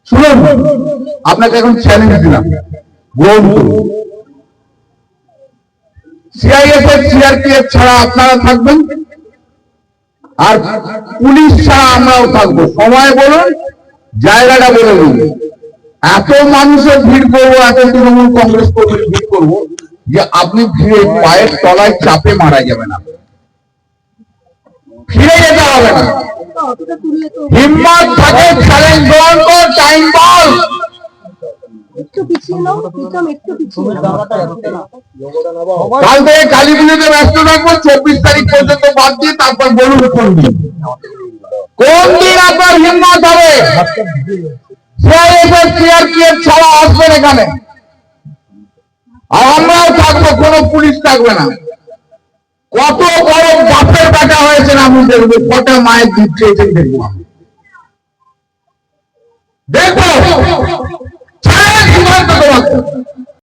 শুনুন, আপনাকে এখন চ্যালেঞ্জ দিলাম, গ্রহণ করুন। সিআইএসএফ সিআরপিএফ ছাড়া আপনারা থাকবেন, আর পুলিশ ছাড়া আমরাও থাকবো। সময় বলুন, জায়গাটা বলে বলুন। এত মানুষের ভিড় করবো, এত তৃণমূল কংগ্রেস কর্মীর ভিড় করবো যে আপনি ভিড়ে পায়ের তলায় চাপে মারা যাবেন। ফিরে যেতে হবে না। হিম্মত থাকে, চ্যালেঞ্জ গ্রহণ কর, টাইম বল। কাল থেকে কালী পুজোতে ব্যস্ত থাকবো, 24 তারিখ পর্যন্ত বাদ দিয়ে তারপর বলুন কোন দিন আপনার হিম্মত হবে। সিআইএসএফ সিআরপিএফ ছাড়া আসবেন এখানে, আর আমরাও থাকবো, কোনো পুলিশ থাকবে না। কত বড় বাপের বেটা হয়েছেন আমি দেখবো, কটা মায়ের দুধ খেয়েছেন দেখবো, দেখবো।